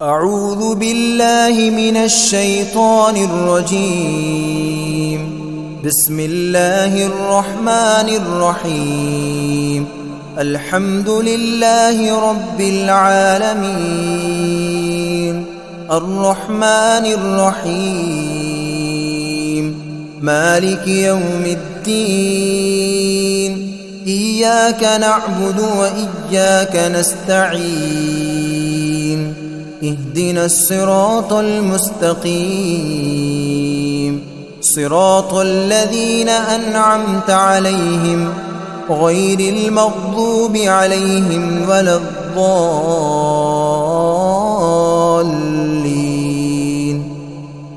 أعوذ بالله من الشيطان الرجيم. بسم الله الرحمن الرحيم. الحمد لله رب العالمين، الرحمن الرحيم، مالك يوم الدين. إياك نعبد وإياك نستعين. اهدنا الصراط المستقيم، صراط الذين أنعمت عليهم غير المغضوب عليهم ولا الضالين.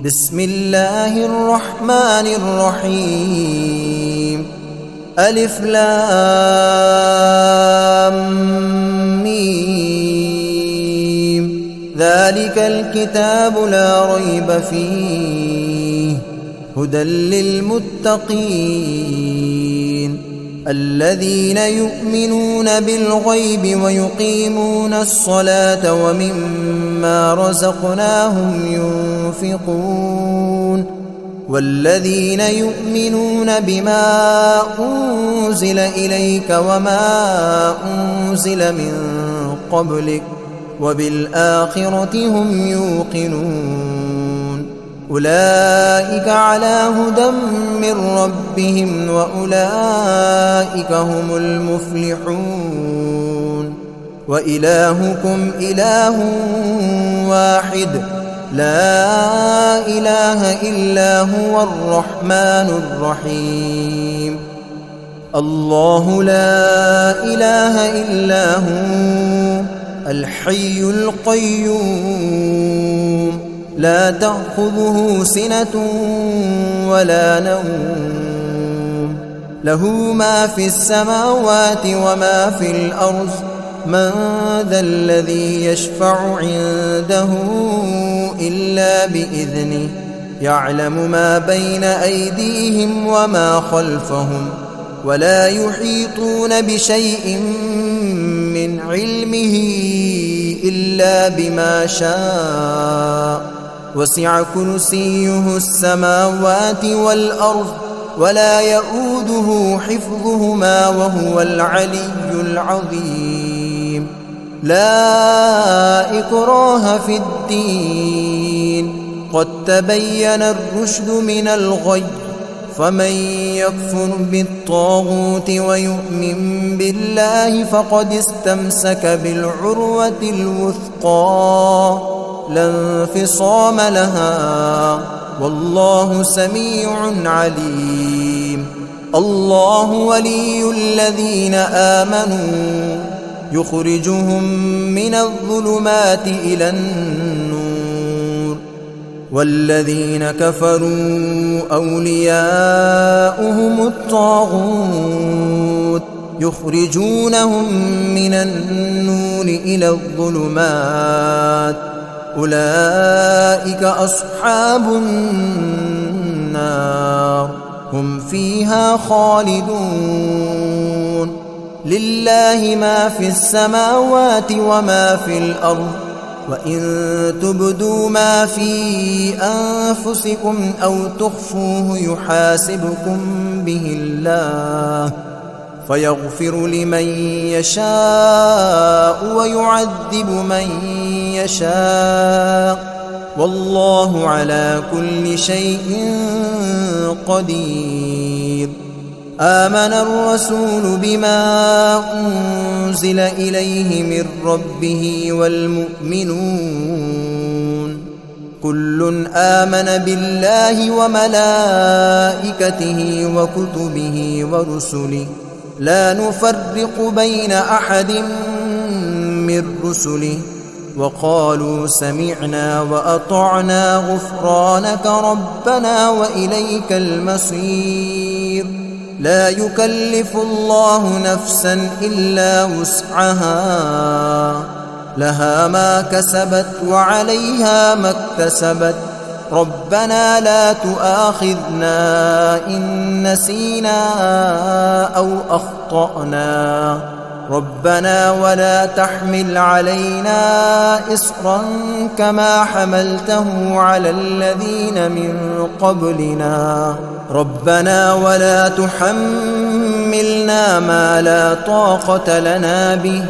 بسم الله الرحمن الرحيم. ألف لام ميم. ذلك الكتاب لا ريب فيه هدى للمتقين الذين يؤمنون بالغيب ويقيمون الصلاة ومما رزقناهم ينفقون والذين يؤمنون بما أنزل إليك وما أنزل من قبلك وبالآخرة هم يوقنون. أولئك على هدى من ربهم وأولئك هم المفلحون. وإلهكم إله واحد لا إله إلا هو الرحمن الرحيم. الله لا إله إلا هو الحي القيوم، لا تأخذه سنة ولا نوم، له ما في السماوات وما في الأرض. من ذا الذي يشفع عنده إلا بإذنه، يعلم ما بين أيديهم وما خلفهم، ولا يحيطون بشيء من علمه إلا بما شاء. وسع كرسيه السماوات والأرض ولا يؤوده حفظهما وهو العلي العظيم. لا إكراه في الدين، قد تبين الرشد من الغي. فمن يكفر بالطاغوت ويؤمن بالله فقد استمسك بالعروة الوثقى لا انفصام لها، والله سميع عليم. الله ولي الذين آمنوا يخرجهم من الظلمات إلى النور، والذين كفروا أولياؤهم الطاغوت يخرجونهم من النور إلى الظلمات. أولئك أصحاب النار هم فيها خالدون. لله ما في السماوات وما في الأرض، وإن تبدوا ما في أنفسكم أو تخفوه يحاسبكم به الله، فيغفر لمن يشاء ويعذب من يشاء، والله على كل شيء قدير. آمن الرسول بما أنزل إليه من ربه والمؤمنون كل آمن بالله وملائكته وكتبه ورسله لا نفرق بين أحد من رسله، وقالوا سمعنا وأطعنا غفرانك ربنا وإليك المصير. لا يكلف الله نفسا إلا وسعها، لها ما كسبت وعليها ما اكتسبت. ربنا لا تؤاخذنا إن نسينا أو أخطأنا، ربنا ولا تحمل علينا إصرا كما حملته على الذين من قبلنا ربنا ولا تحملنا ما لا طاقة لنا به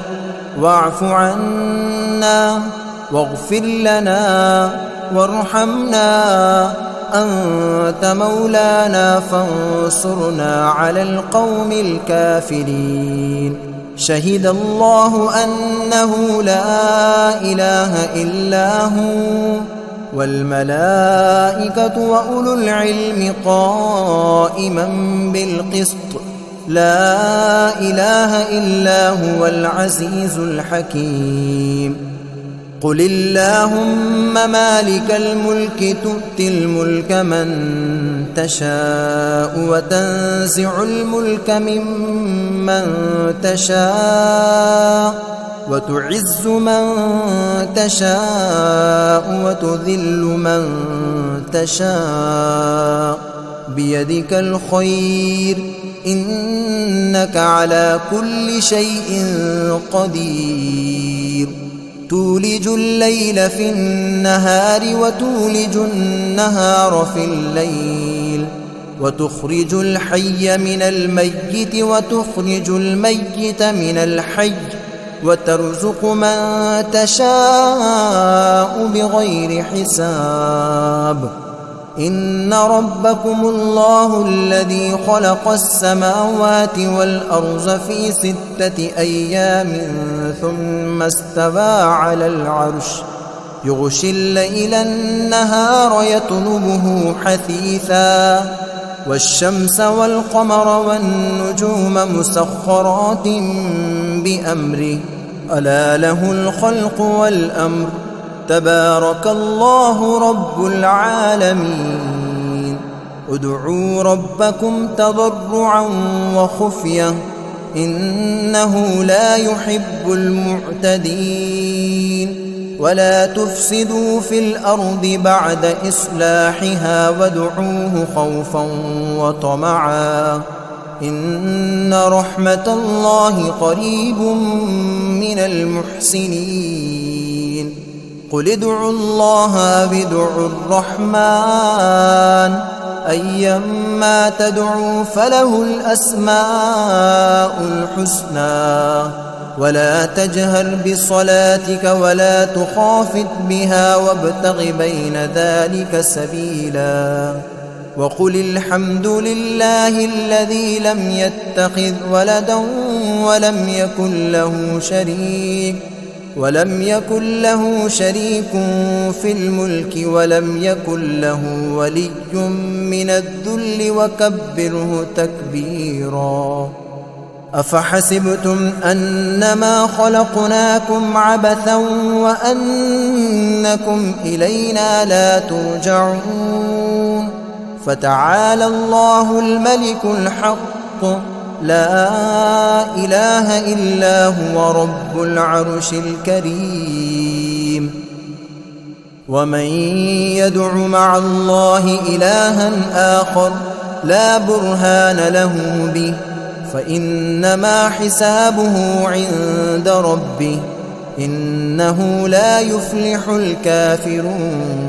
واعف عنا واغفر لنا وارحمنا أنت مولانا فانصرنا على القوم الكافرين شهد الله أنه لا إله إلا هو والملائكة وأولو العلم قائما بالقسط لا إله إلا هو العزيز الحكيم قل اللهم مالك الملك تؤتي الملك من تشاء وتنزع الملك ممن تشاء وتعز من تشاء وتذل من تشاء بيدك الخير إنك على كل شيء قدير تولج الليل في النهار وتولج النهار في الليل وتخرج الحي من الميت وتخرج الميت من الحي وترزق من تشاء بغير حساب إن ربكم الله الذي خلق السماوات والأرض في 6 أيام ثم استوى على العرش يغشي الليل النهار يطلبه حثيثا والشمس والقمر والنجوم مسخرات بأمره ألا له الخلق والأمر تبارك الله رب العالمين ادعوا ربكم تضرعا وخفية إنه لا يحب المعتدين ولا تفسدوا في الأرض بعد إصلاحها وادعوه خوفا وطمعا إن رحمة الله قريب من المحسنين قل ادعوا الله أو ادعوا الرحمن أيما تدعوا فله الأسماء الحسنى ولا تجهر بصلاتك ولا تخافت بها وابتغ بين ذلك سبيلا وقل الحمد لله الذي لم يتخذ ولدا ولم يكن له شريك في الملك ولم يكن له ولي من الذل وكبره تكبيرا أفحسبتم أنما خلقناكم عبثا وأنكم إلينا لا ترجعون فتعالى الله الملك الحق لا إله إلا هو رب العرش الكريم ومن يدع مع الله إلها آخر لا برهان له به فإنما حسابه عند ربه إنه لا يفلح الكافرون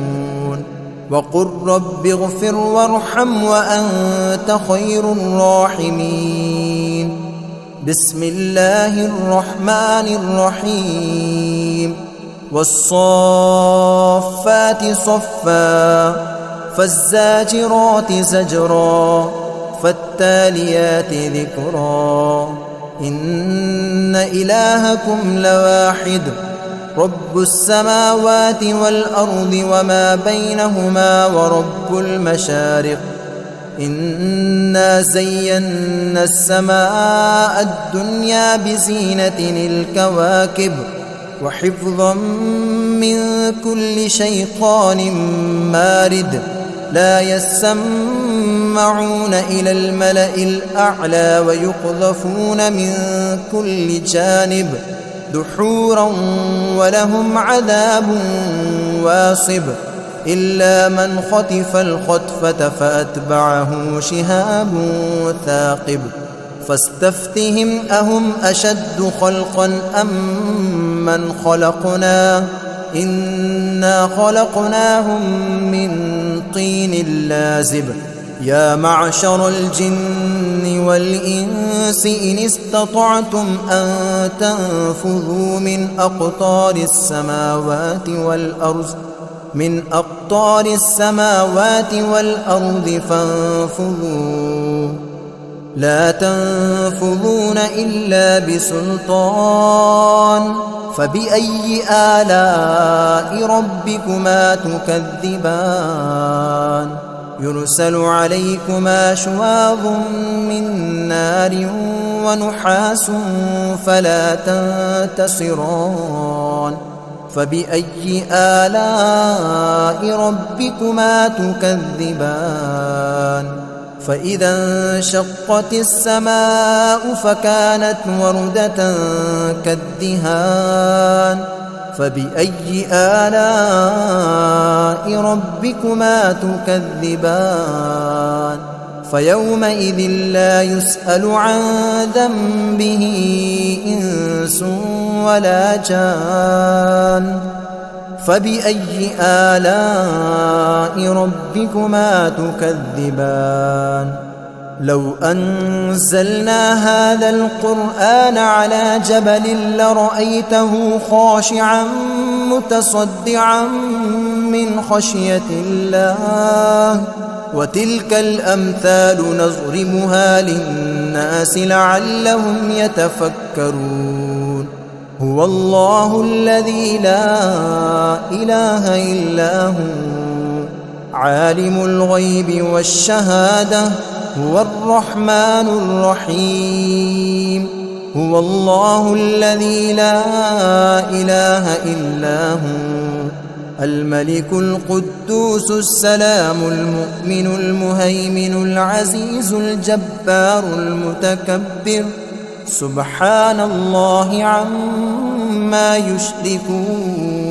وقل رب اغفر وارحم وأنت خير الراحمين بسم الله الرحمن الرحيم والصافات صفا فالزاجرات زجرا فالتاليات ذكرا إن إلهكم لواحد رب السماوات والأرض وما بينهما ورب المشارق إنا زينا السماء الدنيا بزينة الكواكب وحفظا من كل شيطان مارد لا يسمعون إلى الملأ الأعلى ويقذفون من كل جانب دحورا ولهم عذاب واصب إلا من خطف الخطفة فأتبعه شهاب ثاقب فاستفتهم أهم أشد خلقا أم من خلقنا إنا خلقناهم من طين لازب يا معشر الجن والإنس إن استطعتم أن تنفذوا من أقطار السماوات والأرض فانفذوا لا تنفذون إلا بسلطان فبأي آلاء ربكما تكذبان يرسل عليكما شواظ من نار ونحاس فلا تنتصران فبأي آلاء ربكما تكذبان فإذا انشقت السماء فكانت وردة كالدهان فبأي آلاء ربكما تكذبان فيومئذ لا يسأل عن ذنبه إنس ولا جان فبأي آلاء ربكما تكذبان لو أنزلنا هذا القرآن على جبل لرأيته خاشعا متصدعا من خشية الله وتلك الأمثال نضربها للناس لعلهم يتفكرون هو الله الذي لا إله إلا هو عالم الغيب والشهادة هو الرحمن الرحيم هو الله الذي لا إله إلا هو الملك القدوس السلام المؤمن المهيمن العزيز الجبار المتكبر سبحان الله عما يشركون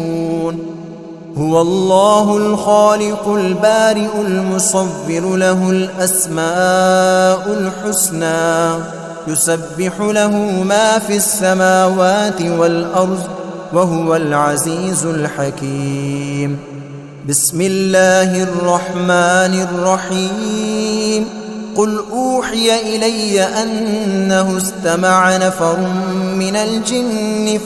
هو الله الخالق البارئ المصور له الأسماء الحسنى يسبح له ما في السماوات والأرض وهو العزيز الحكيم بسم الله الرحمن الرحيم قل أوحي إلي أنه استمع نفر من الجن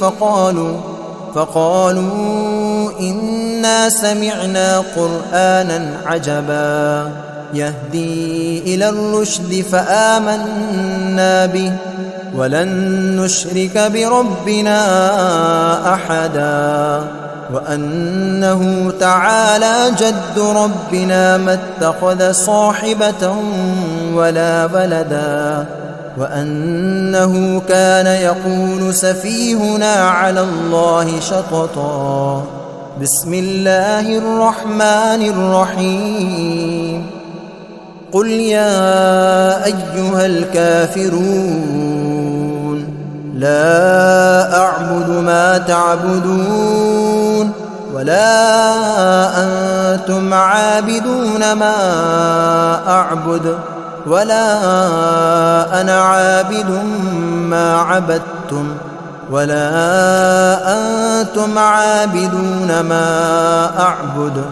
فقالوا إنا سمعنا قرآنا عجبا يهدي إلى الرشد فآمنا به ولن نشرك بربنا أحدا وأنه تعالى جد ربنا ما اتخذ صاحبة ولا ولدا وأنه كان يقول سفيهنا على الله شططا بسم الله الرحمن الرحيم قل يا أيها الكافرون لا أعبد ما تعبدون ولا أنتم عابدون ما أعبد ولا أنا عابد ما عبدتم ولا أنتم عابدون ما أعبد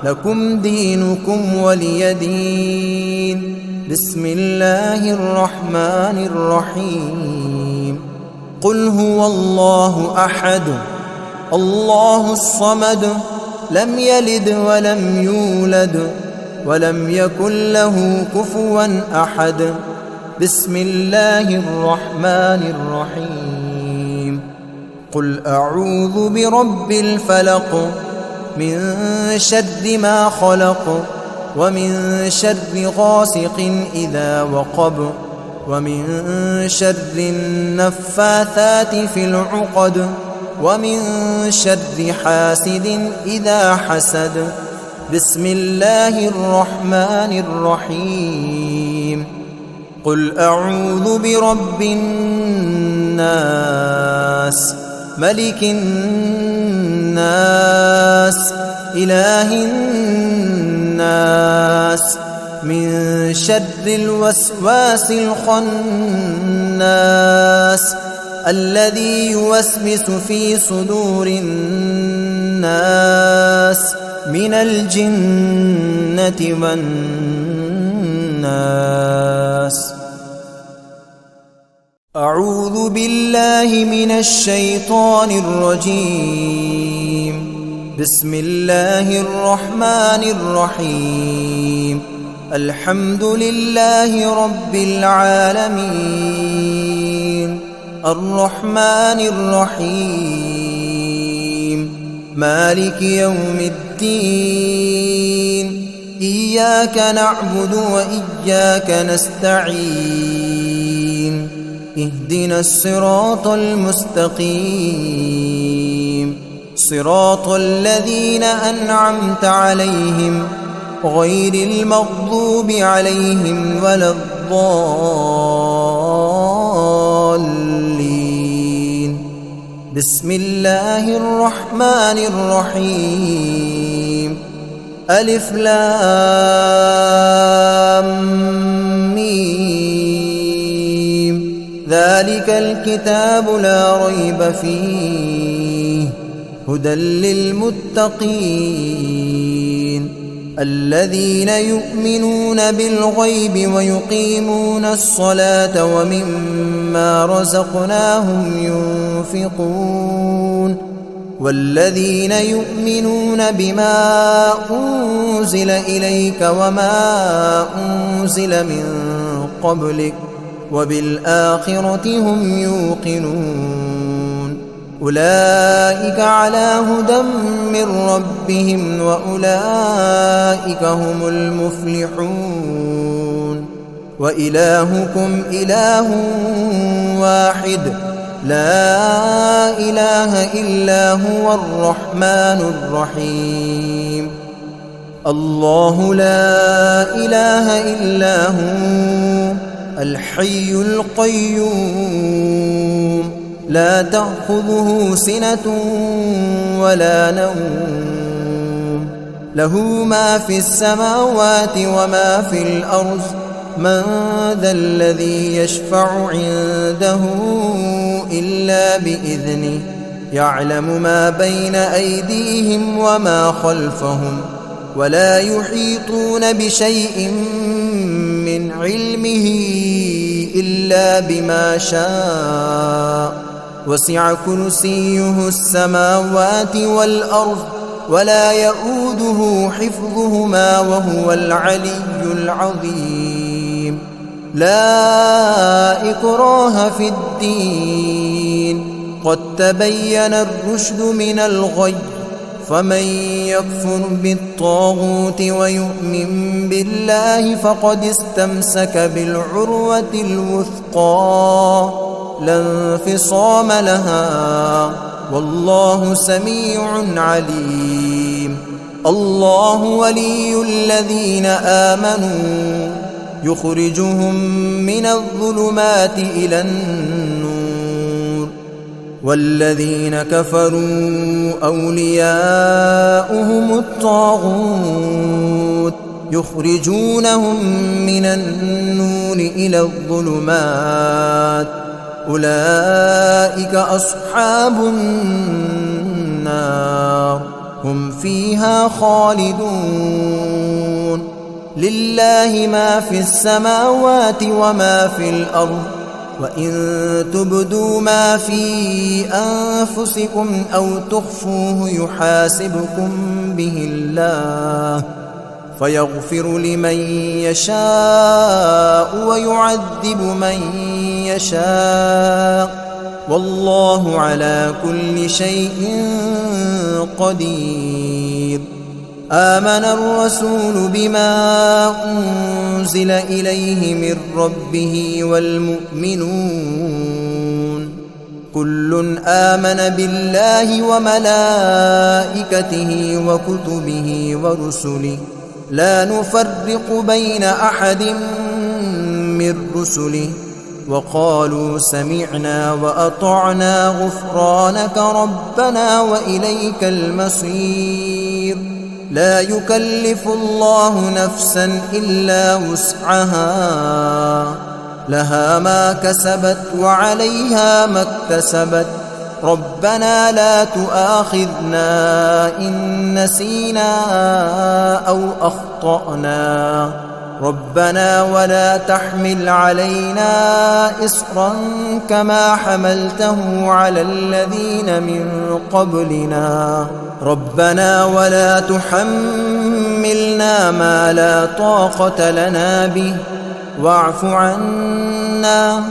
لكم دينكم ولي دين بسم الله الرحمن الرحيم قل هو الله أحد الله الصمد لم يلد ولم يولد ولم يكن له كفوا أحد بسم الله الرحمن الرحيم قل أعوذ برب الفلق من شر ما خلق ومن شر غاسق إذا وقب ومن شر النفاثات في العقد ومن شر حاسد إذا حسد بسم الله الرحمن الرحيم قل أعوذ برب الناس ملك الناس إله الناس من شر الوسواس الخناس الذي يوسوس في صدور الناس من الجنة والناس. أعوذ بالله من الشيطان الرجيم. بسم الله الرحمن الرحيم. الحمد لله رب العالمين الرحمن الرحيم مالك يوم الدين إياك نعبد وإياك نستعين اهدنا الصراط المستقيم صراط الذين أنعمت عليهم غير المغضوب عليهم ولا الضالين. بسم الله الرحمن الرحيم. ألف لام ميم ذلك الكتاب لا ريب فيه هدى للمتقين الذين يؤمنون بالغيب ويقيمون الصلاة ومما رزقناهم ينفقون والذين يؤمنون بما أنزل إليك وما أنزل من قبلك وبالآخرة هم يوقنون أولئك على هدى من ربهم وأولئك هم المفلحون. وإلهكم إله واحد لا إله إلا هو الرحمن الرحيم. الله لا إله إلا هو الحي القيوم لا تأخذه سنة ولا نوم له ما في السماوات وما في الأرض من ذا الذي يشفع عنده إلا بإذنه يعلم ما بين أيديهم وما خلفهم ولا يحيطون بشيء من علمه إلا بما شاء وسع كرسيه السماوات والأرض ولا يؤوده حفظهما وهو العلي العظيم. لا إكراه في الدين قد تبين الرشد من الغي فمن يكفر بالطاغوت ويؤمن بالله فقد استمسك بالعروة الوثقى لا انفصام لها والله سميع عليم. الله ولي الذين آمنوا يخرجهم من الظلمات إلى النور والذين كفروا أولياؤهم الطاغوت يخرجونهم من النور إلى الظلمات أولئك أصحاب النار هم فيها خالدون. لله ما في السماوات وما في الأرض وإن تبدوا ما في أنفسكم أو تخفوه يحاسبكم به الله فيغفر لمن يشاء ويعذب من يشاء والله على كل شيء قدير. آمن الرسول بما أنزل إليه من ربه والمؤمنون كل آمن بالله وملائكته وكتبه ورسله لا نفرق بين أحد من رسله وقالوا سمعنا وأطعنا غفرانك ربنا وإليك المصير. لا يكلف الله نفسا إلا وسعها، لها ما كسبت وعليها ما اكتسبت. ربنا لا تؤاخذنا إن نسينا أو أخطأنا. ربنا ولا تحمل علينا إصرا كما حملته على الذين من قبلنا. ربنا ولا تحملنا ما لا طاقة لنا به، واعف عنا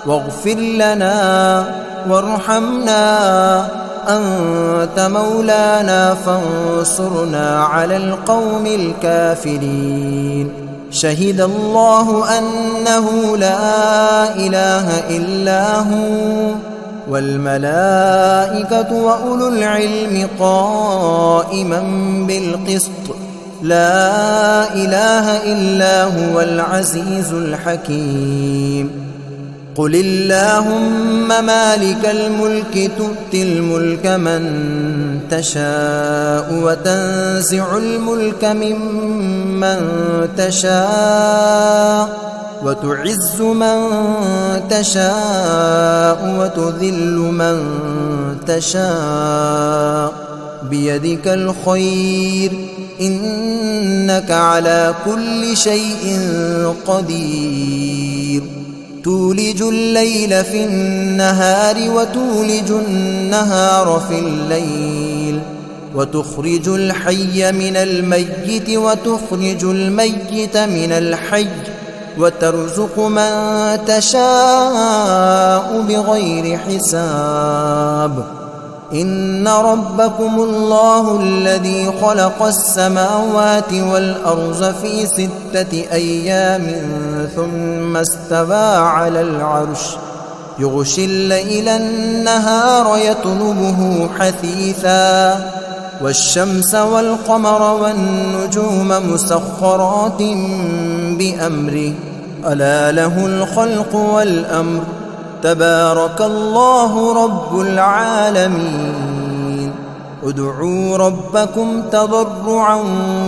واغفر لنا وارحمنا، أنت مولانا فانصرنا على القوم الكافرين. شهد الله أنه لا إله إلا هو والملائكة وأولو العلم قائما بالقسط، لا إله إلا هو العزيز الحكيم. قل اللهم مالك الملك تؤتي الملك من تشاء وتنزع الملك ممن تشاء وتعز من تشاء وتذل من تشاء، بيدك الخير إنك على كل شيء قدير. تولج الليل في النهار وتولج النهار في الليل، وتخرج الحي من الميت وتخرج الميت من الحي، وترزق من تشاء بغير حساب. إن ربكم الله الذي خلق السماوات والأرض في 6 أيام ثم استوى على العرش، يغشي الليل النهار يطلبه حثيثا، والشمس والقمر والنجوم مسخرات بأمره، ألا له الخلق والأمر، تبارك الله رب العالمين. ادعوا ربكم تضرعا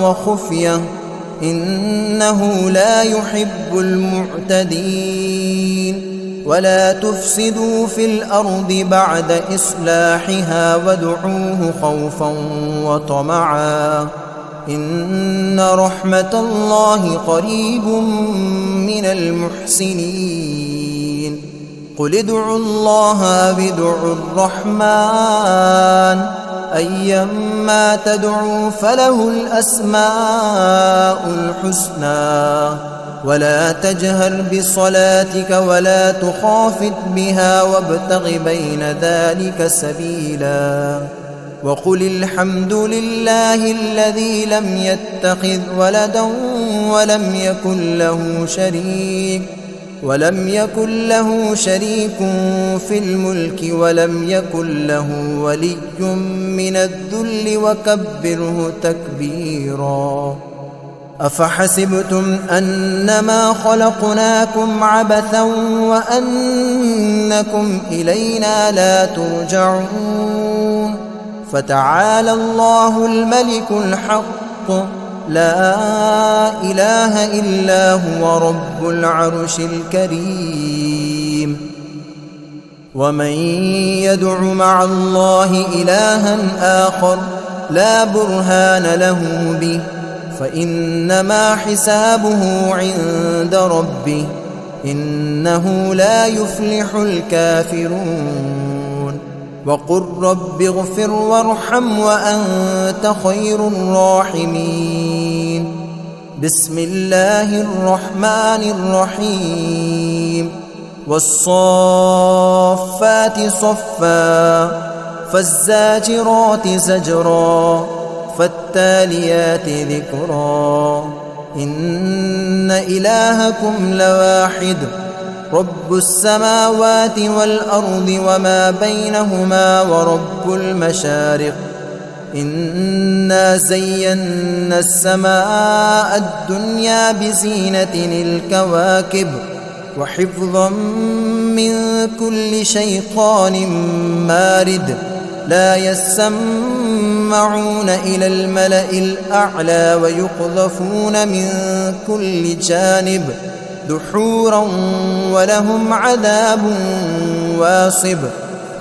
وخفية إنه لا يحب المعتدين. ولا تفسدوا في الأرض بعد إصلاحها وادعوه خوفا وطمعا إن رحمة الله قريب من المحسنين. قل ادعوا الله أو ادعوا الرحمن أيما تدعوا فله الأسماء الحسنى. ولا تجهر بصلاتك ولا تخافت بها وابتغ بين ذلك سبيلا. وقل الحمد لله الذي لم يتخذ ولدا ولم يكن له شريك في الملك ولم يكن له ولي من الذل وكبره تكبيرا. أفحسبتم أنما خلقناكم عبثا وأنكم إلينا لا ترجعون. فتعالى الله الملك الحق لا إله إلا هو رب العرش الكريم. ومن يدع مع الله إلها آخر لا برهان له به فإنما حسابه عند ربه إنه لا يفلح الكافرون. وقل رب اغفر وارحم وأنت خير الراحمين. بسم الله الرحمن الرحيم. والصافات صفا فالزاجرات زجرا فالتاليات ذكرا. إن إلهكم لواحد رب السماوات والأرض وما بينهما ورب المشارق. إنا زينا السماء الدنيا بزينة الكواكب وحفظا من كل شيطان مارد. لا يسمعون يسمعون إلى الملأ الأعلى ويقذفون من كل جانب دحورا ولهم عذاب واصب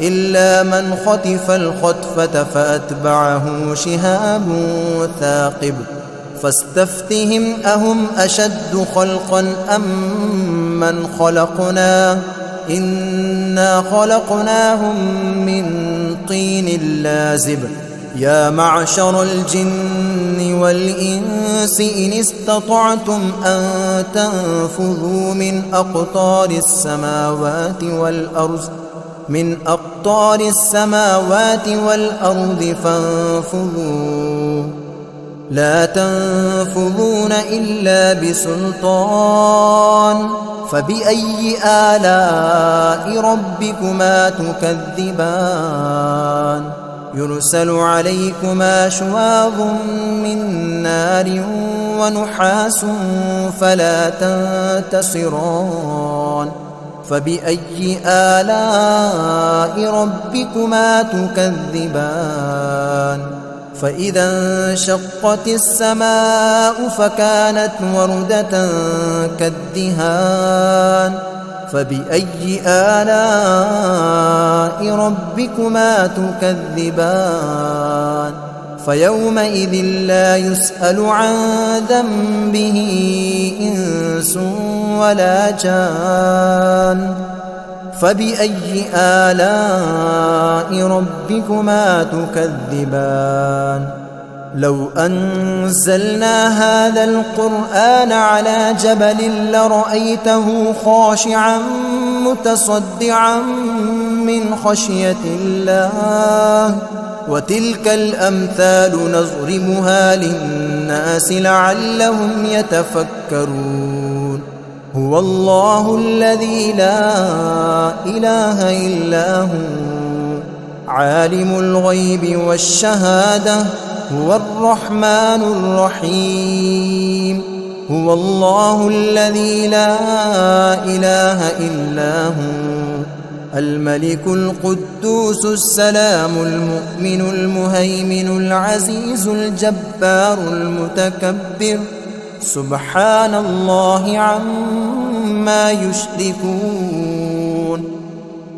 إلا من خطف الخطفة فأتبعه شهاب ثاقب فاستفتهم أهم أشد خلقا أم من خلقنا إنا خلقناهم من طين لازب يا معشر الجن والإنس إن استطعتم أن تنفذوا من أقطار السماوات والأرض فانفذوا لا تنفذون إلا بسلطان فبأي آلاء ربكما تكذبان يرسل عليكما شواظ من نار ونحاس فلا تنتصران فبأي آلاء ربكما تكذبان فإذا انشقت السماء فكانت وردة كالدهان فبأي آلاء ربكما تكذبان فيومئذ لا يسأل عن ذنبه إنس ولا جان فبأي آلاء ربكما تكذبان لو أنزلنا هذا القرآن على جبل لرأيته خاشعا متصدعا من خشية الله وتلك الأمثال نضربها للناس لعلهم يتفكرون هو الله الذي لا إله إلا هو عالم الغيب والشهادة هو الرحمن الرحيم هو الله الذي لا إله إلا هو الملك القدوس السلام المؤمن المهيمن العزيز الجبار المتكبر سبحان الله عما يشركون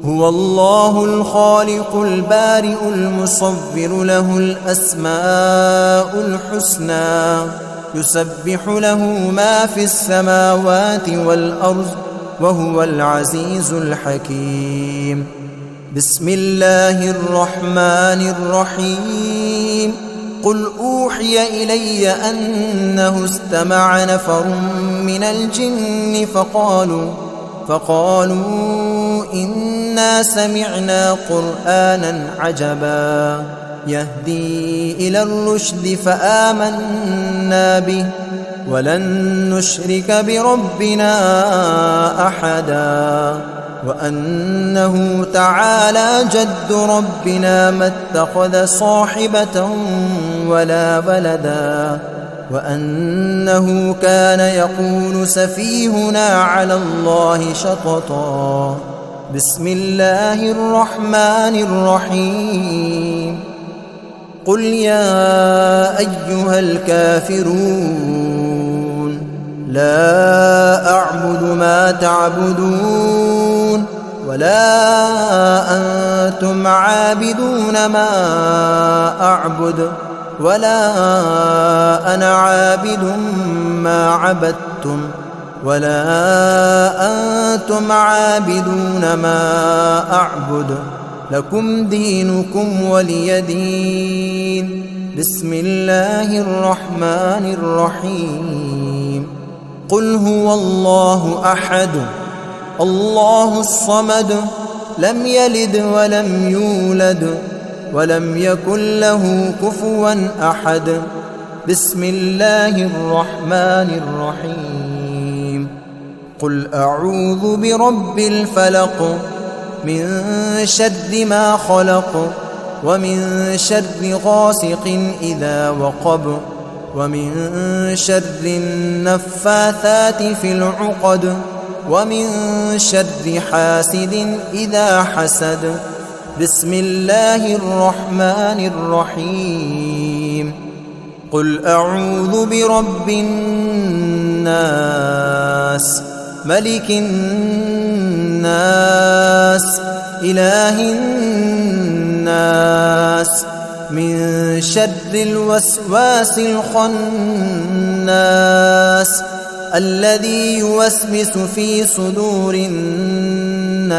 هو الله الخالق البارئ المصور له الأسماء الحسنى يسبح له ما في السماوات والأرض وهو العزيز الحكيم بسم الله الرحمن الرحيم قل أوحي إلي أنه استمع نفر من الجن فقالوا إنا سمعنا قرآنا عجبا يهدي إلى الرشد فآمنا به ولن نشرك بربنا أحدا وأنه تعالى جد ربنا ما اتخذ صاحبة ولا ولدا وأنه كان يقول سفيهنا على الله شططا بسم الله الرحمن الرحيم قل يا أيها الكافرون لا أعبد ما تعبدون ولا أنتم عابدون ما أعبد ولا أنا عابد ما عبدتم ولا أنتم عابدون ما أعبد لكم دينكم ولي دين بسم الله الرحمن الرحيم قل هو الله أحد الله الصمد لم يلد ولم يولد ولم يكن له كفوا أحد بسم الله الرحمن الرحيم قل أعوذ برب الفلق من شر ما خلق ومن شر غاسق إذا وقب ومن شر النفاثات في العقد ومن شر حاسد إذا حسد بسم الله الرحمن الرحيم قل أعوذ برب الناس ملك الناس إله الناس من شر الوسواس الخناس الذي يوسوس في صدور الناس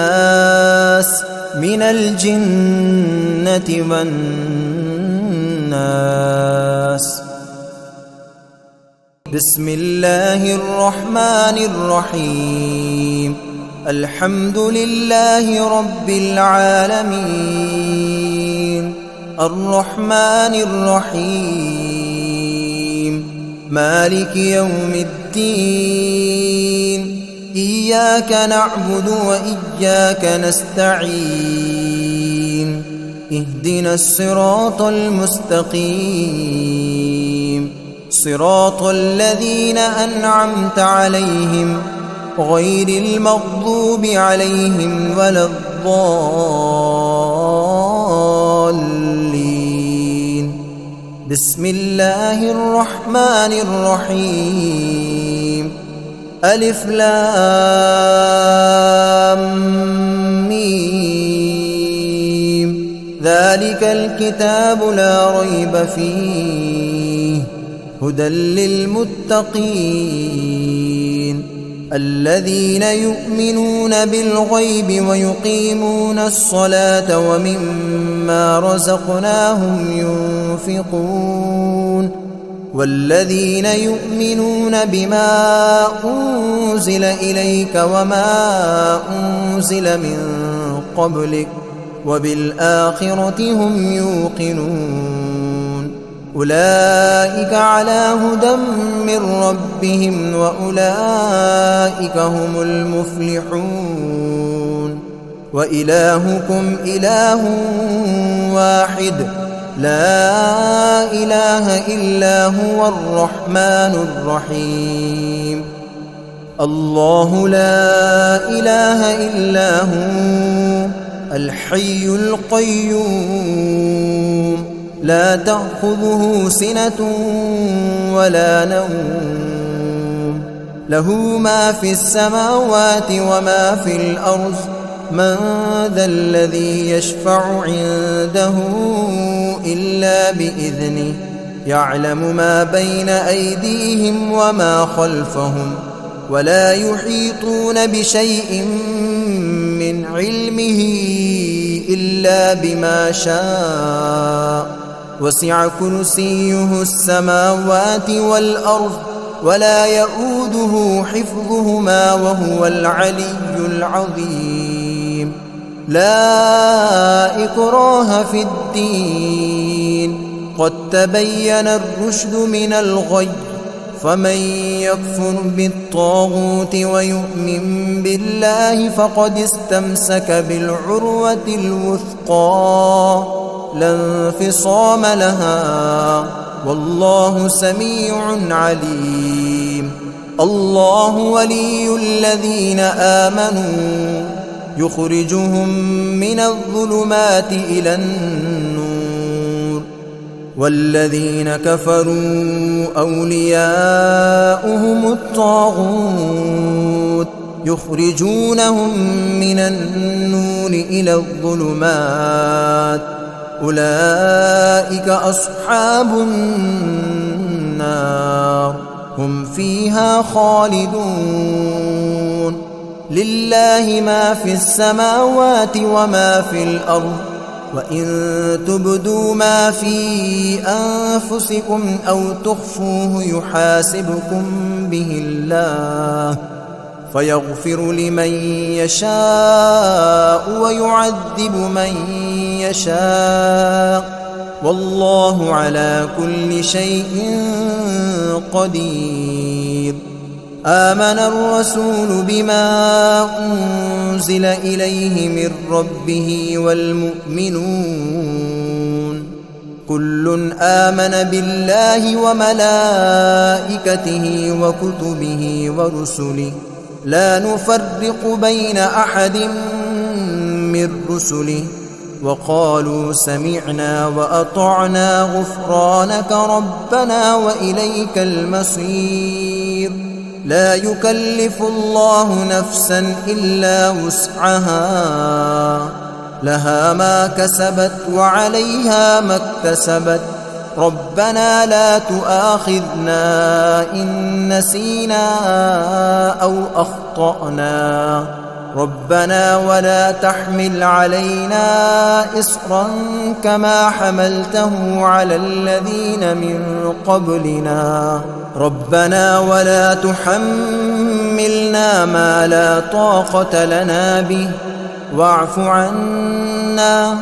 من الجنة والناس. بسم الله الرحمن الرحيم الحمد لله رب العالمين الرحمن الرحيم مالك يوم الدين إياك نعبد وإياك نستعين اهدنا الصراط المستقيم صراط الذين أنعمت عليهم غير المغضوب عليهم ولا الضالين. بسم الله الرحمن الرحيم ألف لام ميم ذلك الكتاب لا ريب فيه هدى للمتقين الذين يؤمنون بالغيب ويقيمون الصلاة ومما رزقناهم ينفقون والذين يؤمنون بما أنزل إليك وما أنزل من قبلك وبالآخرة هم يوقنون أولئك على هدى من ربهم وأولئك هم المفلحون وإلهكم إله واحد لا إله إلا هو الرحمن الرحيم الله لا إله إلا هو الحي القيوم لا تأخذه سنة ولا نوم له ما في السماوات وما في الأرض من ذا الذي يشفع عنده إلا بإذنه يعلم ما بين أيديهم وما خلفهم ولا يحيطون بشيء من علمه إلا بما شاء وسع كرسيه السماوات والأرض ولا يؤوده حفظهما وهو العلي العظيم لا إكراه في الدين قد تبين الرشد من الغي فمن يكفر بالطاغوت ويؤمن بالله فقد استمسك بالعروة الوثقى لا انفصام لها والله سميع عليم الله ولي الذين آمنوا يخرجهم من الظلمات إلى النور والذين كفروا أولياؤهم الطاغوت يخرجونهم من النور إلى الظلمات أولئك أصحاب النار هم فيها خالدون لله ما في السماوات وما في الأرض وإن تبدوا ما في أنفسكم أو تخفوه يحاسبكم به الله فيغفر لمن يشاء ويعذب من يشاء والله على كل شيء قدير آمن الرسول بما أنزل إليه من ربه والمؤمنون كل آمن بالله وملائكته وكتبه ورسله لا نفرق بين أحد من رسله وقالوا سمعنا وأطعنا غفرانك ربنا وإليك المصير. لا يكلف الله نفسا إلا وسعها، لها ما كسبت وعليها ما اكتسبت. ربنا لا تؤاخذنا إن نسينا أو أخطأنا. ربنا ولا تحمل علينا إصرا كما حملته على الذين من قبلنا. ربنا ولا تحملنا ما لا طاقة لنا به، واعف عنا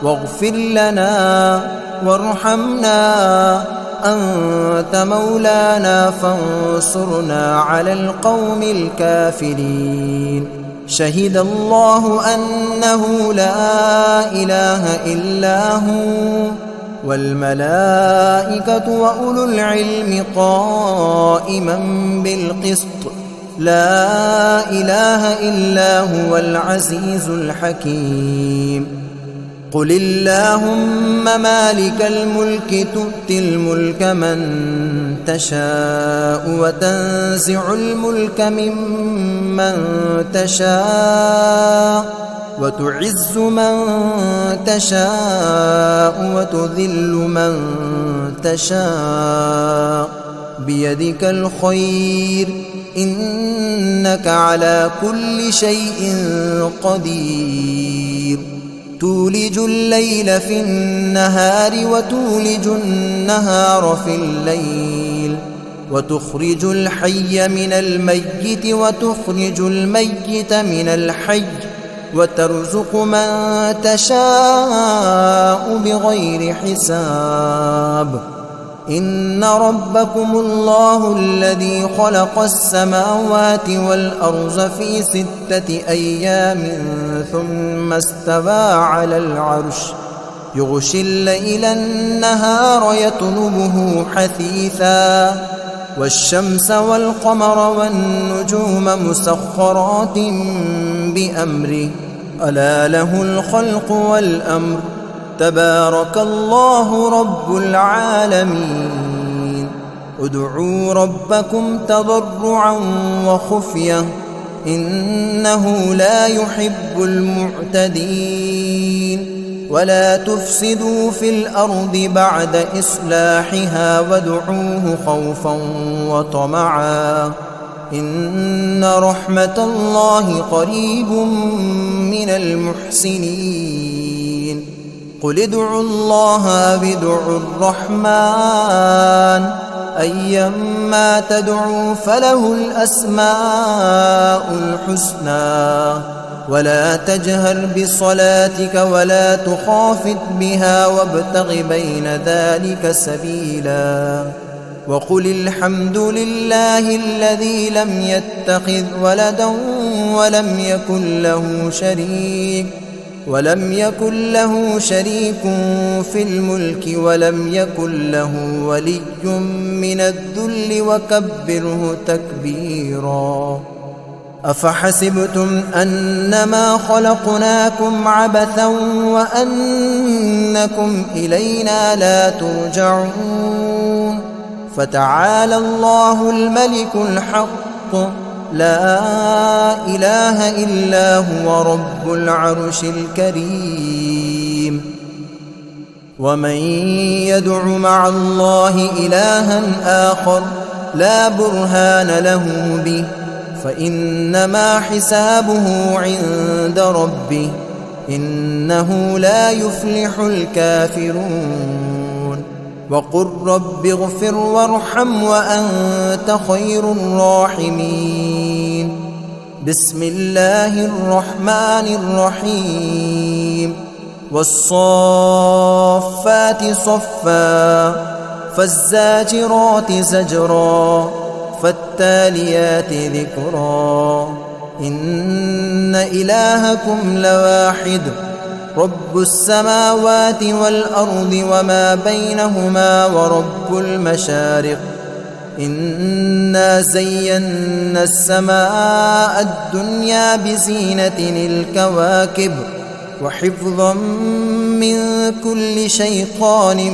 واغفر لنا وارحمنا، أنت مولانا فانصرنا على القوم الكافرين. شهد الله أنه لا إله إلا هو والملائكة وأولو العلم قائما بالقسط، لا إله إلا هو العزيز الحكيم. قل اللهم مالك الملك تؤتي الملك من تشاء وتنزع الملك ممن تشاء وتعز من تشاء وتذل من تشاء، بيدك الخير إنك على كل شيء قدير. تولج الليل في النهار وتولج النهار في الليل، وتخرج الحي من الميت وتخرج الميت من الحي، وترزق من تشاء بغير حساب. إن ربكم الله الذي خلق السماوات والأرض في 6 أيام ثم استوى على العرش، يغشي الليل النهار يطلبه حثيثا، والشمس والقمر والنجوم مسخرات بأمره، ألا له الخلق والأمر، تبارك الله رب العالمين. ادعوا ربكم تضرعا وخفية إنه لا يحب المعتدين. ولا تفسدوا في الأرض بعد إصلاحها وادعوه خوفا وطمعا إن رحمة الله قريب من المحسنين. قل ادعوا الله أو ادعوا الرحمن أيما تدعوا فله الأسماء الحسنى. ولا تجهر بصلاتك ولا تخافت بها وابتغ بين ذلك سبيلا. وقل الحمد لله الذي لم يتخذ ولدا ولم يكن له شريك في الملك ولم يكن له ولي من الذل وكبره تكبيرا. أفحسبتم أنما خلقناكم عبثا وأنكم إلينا لا ترجعون. فتعالى الله الملك الحق لا إله إلا هو رب العرش الكريم. ومن يدع مع الله إلها آخر لا برهان له به فإنما حسابه عند ربه إنه لا يفلح الكافرون. وقل رب اغفر وارحم وأنت خير الراحمين. بسم الله الرحمن الرحيم. والصافات صفا فالزاجرات زجرا فالتاليات ذكرا. إن إلهكم لواحد رب السماوات والأرض وما بينهما ورب المشارق. إنا زينا السماء الدنيا بزينة الكواكب وحفظا من كل شيطان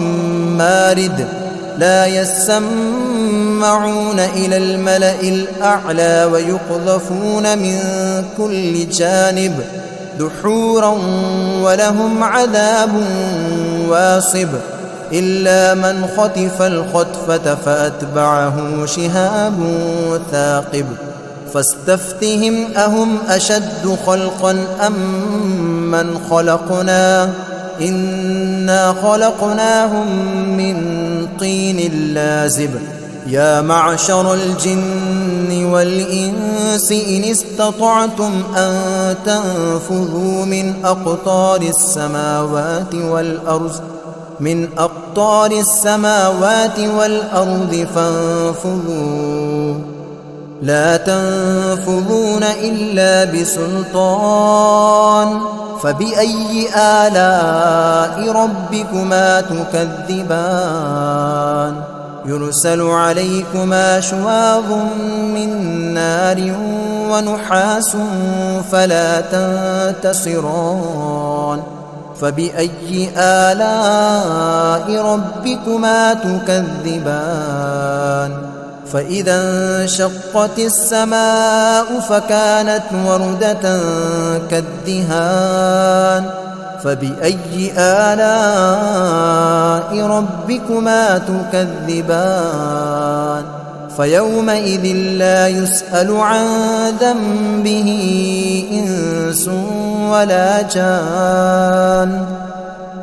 مارد لا يسمعون إلى الملأ الأعلى ويقذفون من كل جانب دحورا ولهم عذاب واصب إلا من خطف الخطفة فأتبعه شهاب ثاقب فاستفتهم أهم أشد خلقا أم من خلقنا إنا خلقناهم من طين لازب يا معشر الجن والإنس إن استطعتم أن تنفذوا من أقطار السماوات والأرض فانفذوا لا تنفذون إلا بسلطان فبأي آلاء ربكما تكذبان يرسل عليكما شواظ من نار ونحاس فلا تنتصران فبأي آلاء ربكما تكذبان فإذا انشقت السماء فكانت وردة كالدهان فبأي آلاء ربكما تكذبان فيومئذ لا يسأل عن ذنبه إنس ولا جان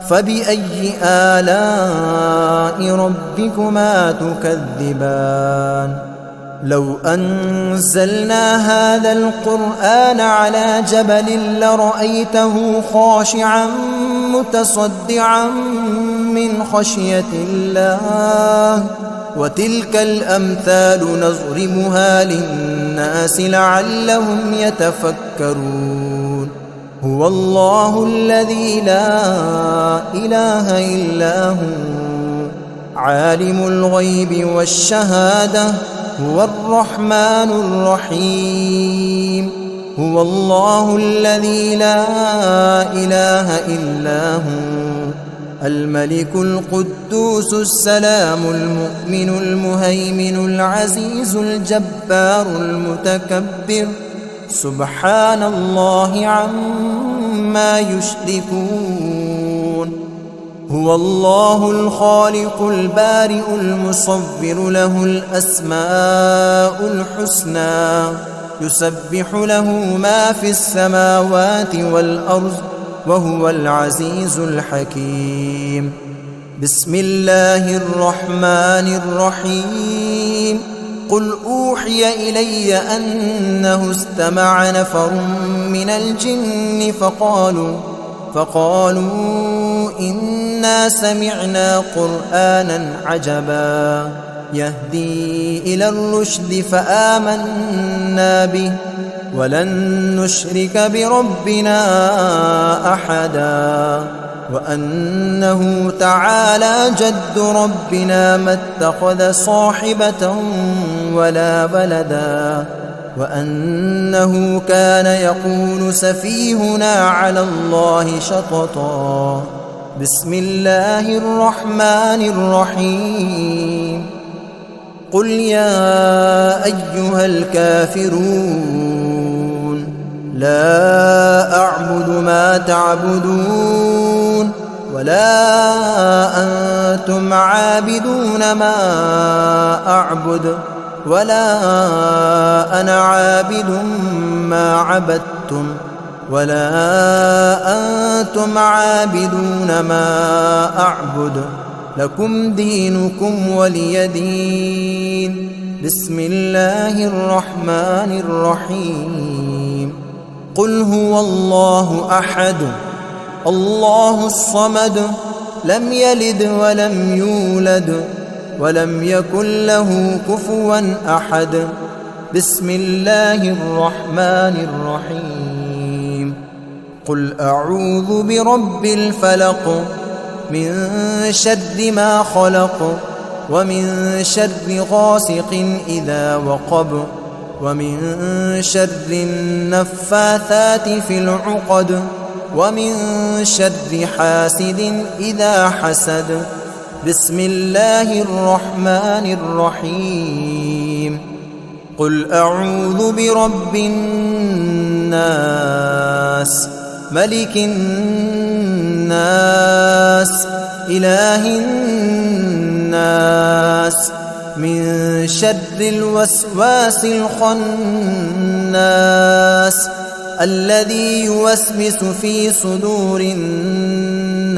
فبأي آلاء ربكما تكذبان لو أنزلنا هذا القرآن على جبل لرأيته خاشعا متصدعا من خشية الله وتلك الأمثال نضربها للناس لعلهم يتفكرون هو الله الذي لا إله إلا هو عالم الغيب والشهادة هو الرحمن الرحيم هو الله الذي لا إله إلا هو الملك القدوس السلام المؤمن المهيمن العزيز الجبار المتكبر سبحان الله عما يشركون هو الله الخالق البارئ المصور له الأسماء الحسنى يسبح له ما في السماوات والأرض وهو العزيز الحكيم بسم الله الرحمن الرحيم قل أوحي إلي أنه استمع نفر من الجن فقالوا إنا سمعنا قرآنا عجبا يهدي إلى الرشد فآمنا به ولن نشرك بربنا أحدا وأنه تعالى جد ربنا ما اتخذ صاحبة ولا ولدا وأنه كان يقول سفيهنا على الله شططا بسم الله الرحمن الرحيم قل يا أيها الكافرون لا أعبد ما تعبدون ولا أنتم عابدون ما أعبد ولا أنا عابد ما عبدتم ولا أنتم عابدون ما أعبد لكم دينكم ولي دين بسم الله الرحمن الرحيم قل هو الله أحد الله الصمد لم يلد ولم يولد ولم يكن له كفوا أحد بسم الله الرحمن الرحيم قل أعوذ برب الفلق من شر ما خلق ومن شر غاسق إذا وقب ومن شر النفاثات في العقد ومن شر حاسد إذا حسد. بسم الله الرحمن الرحيم. قل أعوذ برب الناس ملك الناس إله الناس من شر الوسواس الخناس الذي يوسوس في صدور الناس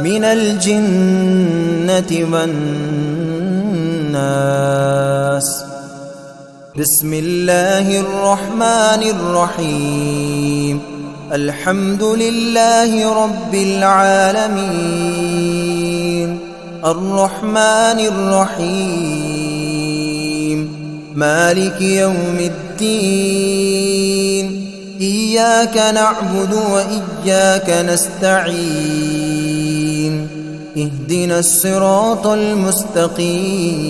من الجنة والناس. بسم الله الرحمن الرحيم. الحمد لله رب العالمين الرحمن الرحيم مالك يوم الدين إياك نعبد وإياك نستعين اهدنا الصراط المستقيم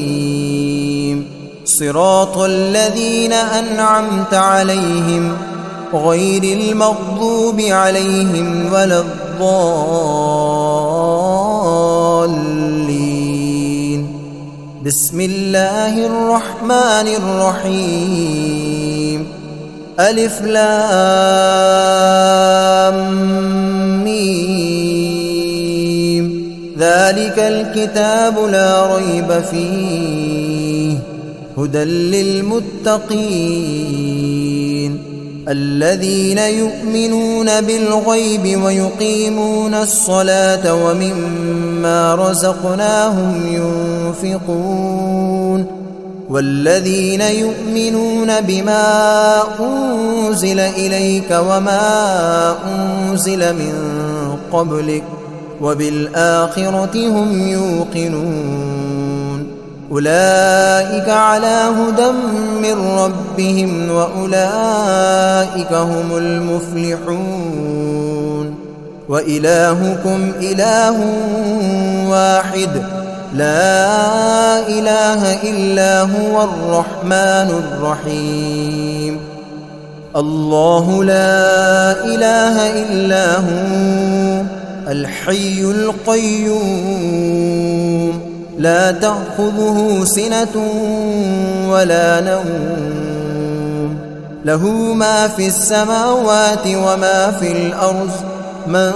صراط الذين أنعمت عليهم غير المغضوب عليهم ولا الضالين. بسم الله الرحمن الرحيم. ألف لام ميم ذلك الكتاب لا ريب فيه هدى للمتقين الذين يؤمنون بالغيب ويقيمون الصلاة ومما رزقناهم ينفقون والذين يؤمنون بما أنزل إليك وما أنزل من قبلك وبالآخرة هم يوقنون أولئك على هدى من ربهم وأولئك هم المفلحون. وإلهكم إله واحد لا إله إلا هو الرحمن الرحيم. الله لا إله إلا هو الحي القيوم لا تأخذه سنة ولا نوم له ما في السماوات وما في الأرض من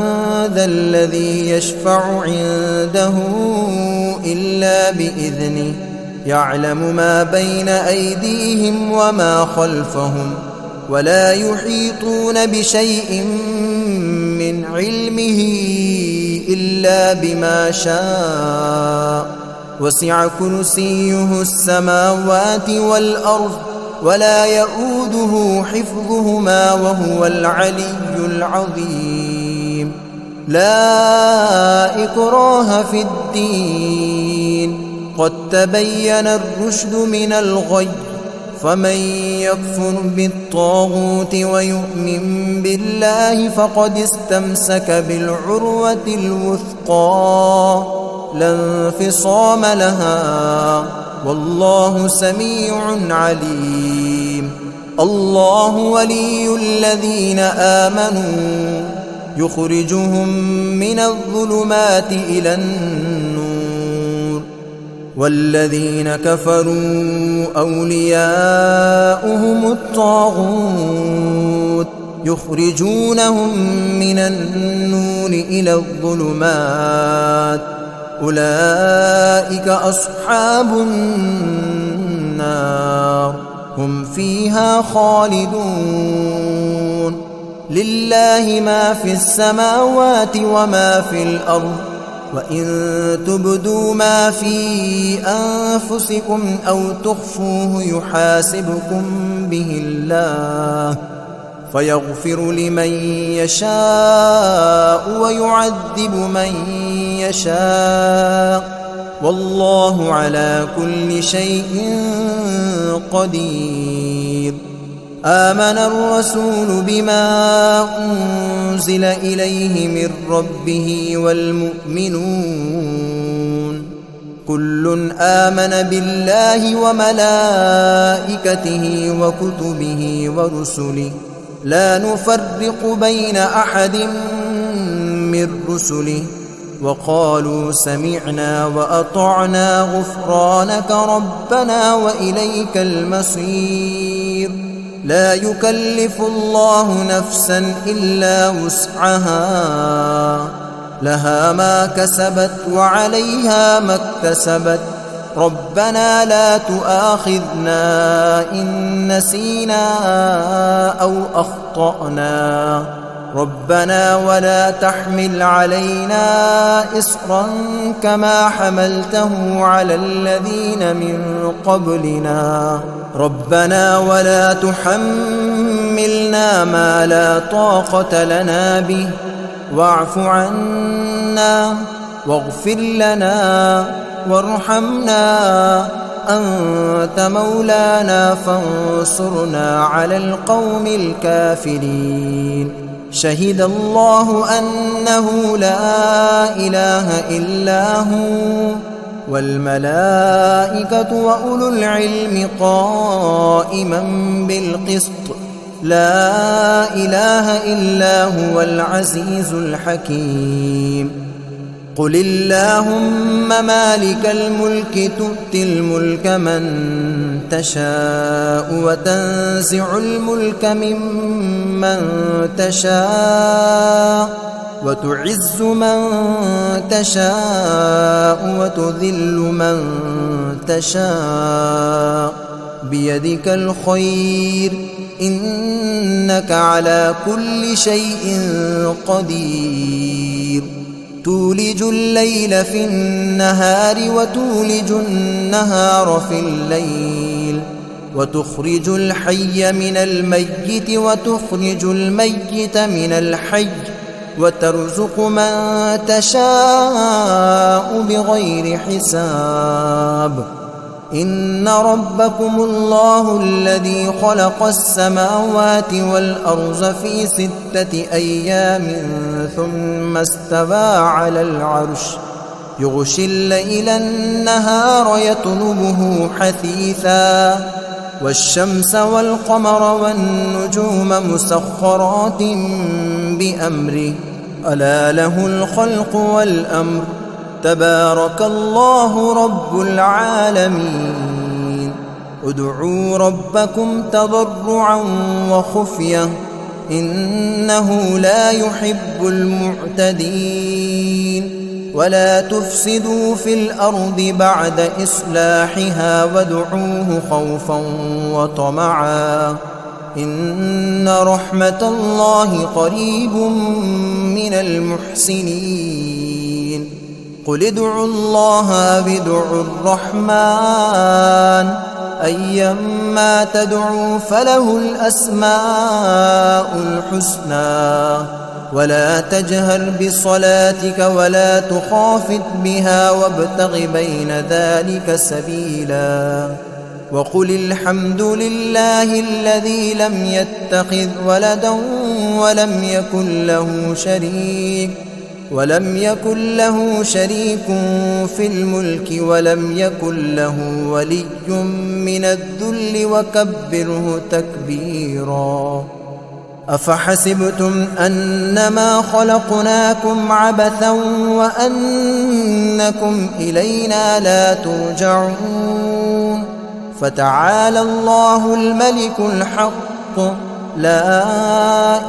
ذا الذي يشفع عنده إلا بإذنه يعلم ما بين أيديهم وما خلفهم ولا يحيطون بشيء من علمه إلا بما شاء وسع كرسيه السماوات والأرض ولا يؤوده حفظهما وهو العلي العظيم. لا إكراه في الدين قد تبين الرشد من الغي فمن يكفر بالطاغوت ويؤمن بالله فقد استمسك بالعروة الوثقى لا انفصام لها والله سميع عليم. الله ولي الذين آمنوا يخرجهم من الظلمات إلى النور والذين كفروا أولياؤهم الطاغوت يخرجونهم من النور إلى الظلمات أولئك أصحاب النار هم فيها خالدون. لله ما في السماوات وما في الأرض وإن تبدوا ما في أنفسكم أو تخفوه يحاسبكم به الله فيغفر لمن يشاء ويعذب من يشاء والله على كل شيء قدير. آمن الرسول بما أنزل إليه من ربه والمؤمنون كل آمن بالله وملائكته وكتبه ورسله لا نفرق بين أحد من رسله وقالوا سمعنا وأطعنا غفرانك ربنا وإليك المصير. لا يكلف الله نفسا إلا وسعها، لها ما كسبت وعليها ما اكتسبت. ربنا لا تؤاخذنا إن نسينا أو أخطأنا، ربنا ولا تحمل علينا إصرا كما حملته على الذين من قبلنا، ربنا ولا تحملنا ما لا طاقة لنا به، واعف عنا واغفر لنا وارحمنا، أنت مولانا فانصرنا على القوم الكافرين. شهد الله أنه لا إله إلا هو والملائكة وأولو العلم قائما بالقسط، لا إله إلا هو العزيز الحكيم. قل اللهم مالك الملك تؤتي الملك من تشاء وتنزع الملك ممن تشاء وتعز من تشاء وتذل من تشاء، بيدك الخير إنك على كل شيء قدير. تولج الليل في النهار وتولج النهار في الليل، وتخرج الحي من الميت وتخرج الميت من الحي، وترزق من تشاء بغير حساب. إن ربكم الله الذي خلق السماوات والأرض في 6 أيام ثم استوى على العرش، يغشي الليل النهار يطلبه حثيثا، والشمس والقمر والنجوم مسخرات بأمره، ألا له الخلق والأمر، تبارك الله رب العالمين. ادعوا ربكم تضرعا وخفية إنه لا يحب المعتدين. ولا تفسدوا في الأرض بعد إصلاحها وادعوه خوفا وطمعا إن رحمة الله قريب من المحسنين. قل ادعوا الله بدعوا الرحمن أيما تدعوا فله الأسماء الحسنى، ولا تجهر بصلاتك ولا تخافت بها وابتغ بين ذلك سبيلا. وقل الحمد لله الذي لم يتخذ ولدا ولم يكن له شريك في الملك ولم يكن له ولي من الذل وكبره تكبيرا. أفحسبتم أنما خلقناكم عبثا وأنكم إلينا لا ترجعون. فتعالى الله الملك الحق لا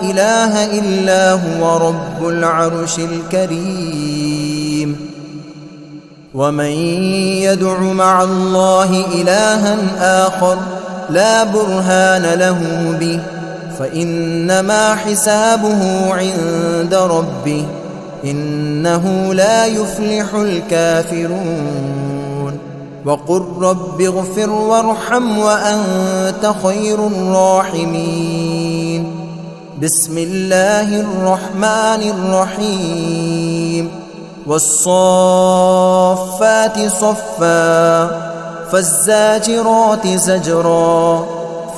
إله إلا هو رب العرش الكريم. ومن يدع مع الله إلها آخر لا برهان له به فإنما حسابه عند ربه إنه لا يفلح الكافرون. وقل رب اغفر وارحم وأنت خير الراحمين. بسم الله الرحمن الرحيم. والصافات صفا فالزاجرات زجرا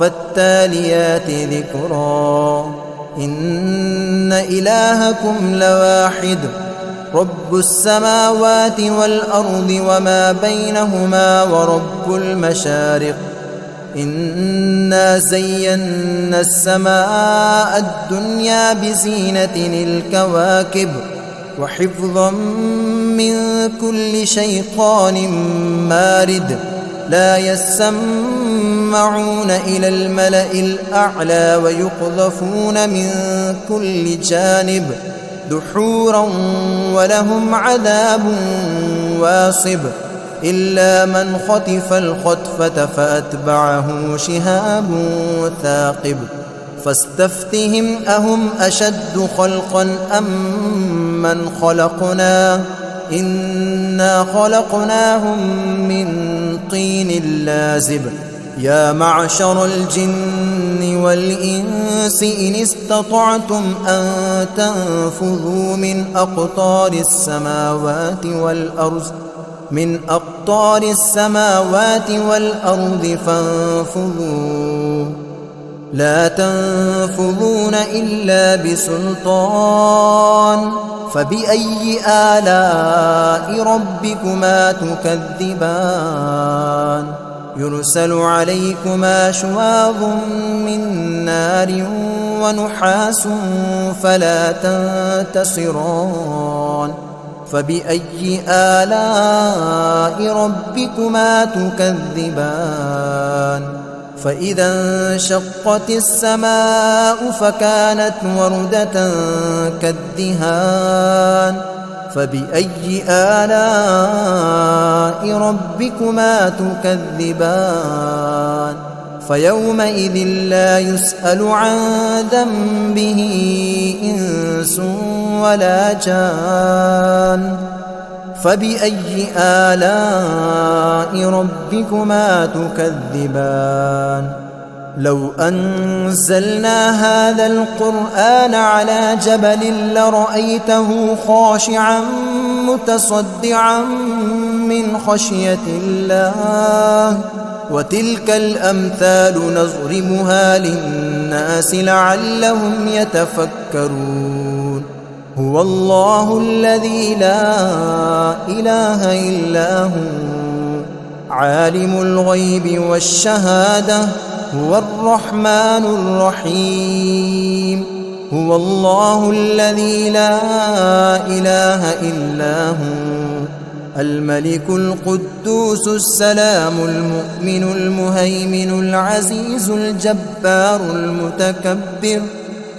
فالتاليات ذكرا. إن إلهكم لواحد رب السماوات والأرض وما بينهما ورب المشارق إنا زينا السماء الدنيا بزينة الكواكب وحفظا من كل شيطان مارد لا يسمعون إلى الملأ الأعلى ويقذفون من كل جانب دحورا ولهم عذاب واصب إلا من خطف الخطفة فأتبعه شهاب ثاقب فاستفتهم أهم أشد خلقا أم من خلقنا إنا خلقناهم من طين لازب يا معشر الجن والإنس إن استطعتم أن تنفذوا من أقطار السماوات والأرض فانفذوا لا تنفذون إلا بسلطان فبأي آلاء ربكما تكذبان يرسل عليكما شواظ من نار ونحاس فلا تنتصران فبأي آلاء ربكما تكذبان فإذا انشقت السماء فكانت وردة كالدهان فبأي آلاء ربكما تكذبان فيومئذ لا يسأل عن ذنبه إنس ولا جان فبأي آلاء ربكما تكذبان لو أنزلنا هذا القرآن على جبل لرأيته خاشعا متصدعا من خشية الله وتلك الأمثال نضربها للناس لعلهم يتفكرون هو الله الذي لا إله إلا هو عالم الغيب والشهادة هو الرحمن الرحيم هو الله الذي لا إله إلا هو الملك القدوس السلام المؤمن المهيمن العزيز الجبار المتكبر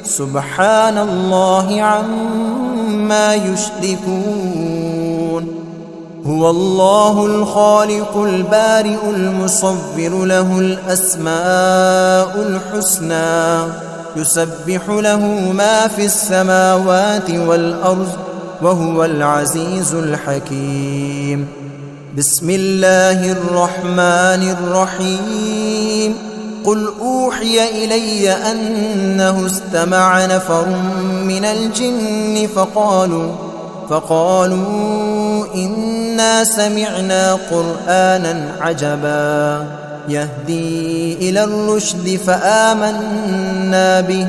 سبحان الله عما يشركون هو الله الخالق البارئ المصور له الأسماء الحسنى يسبح له ما في السماوات والأرض وهو العزيز الحكيم بسم الله الرحمن الرحيم قل أوحي إلي أنه استمع نفر من الجن فقالوا إنا سمعنا قرآنا عجبا يهدي إلى الرشد فآمنا به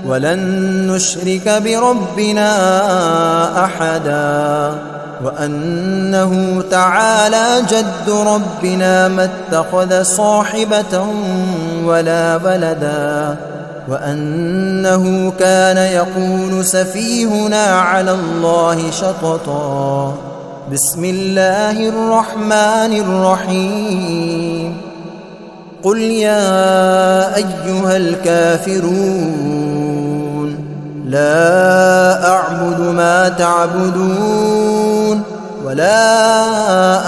ولن نشرك بربنا أحدا وأنه تعالى جد ربنا ما اتخذ صاحبة ولا ولدا وأنه كان يقول سفيهنا على الله شططا بسم الله الرحمن الرحيم قل يا أيها الكافرون لا أعبد ما تعبدون ولا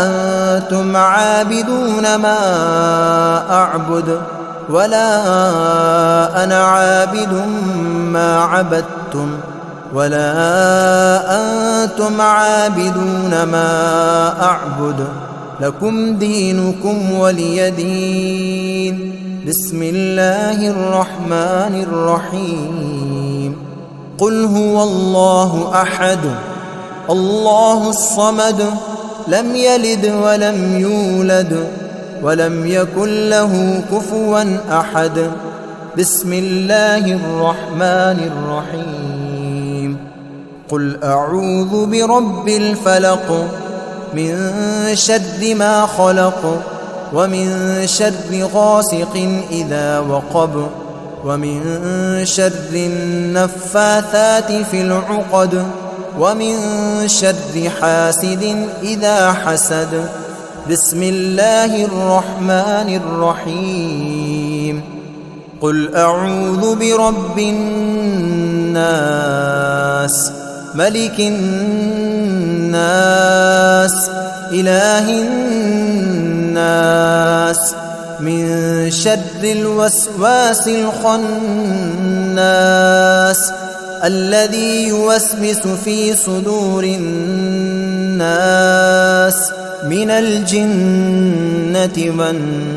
أنتم عابدون ما أعبد ولا أنا عابد ما عبدتم ولا أنتم عابدون ما أعبد لكم دينكم ولي دين بسم الله الرحمن الرحيم قل هو الله أحد الله الصمد لم يلد ولم يولد ولم يكن له كفوا أحد بسم الله الرحمن الرحيم قل أعوذ برب الفلق من شر ما خلق ومن شر غاسق إذا وقب ومن شر النفاثات في العقد ومن شر حاسد إذا حسد. بسم الله الرحمن الرحيم. قل أعوذ برب الناس ملك الناس إله الناس من شر الوسواس الخناس الذي يوسوس في صدور الناس من الجنة والناس.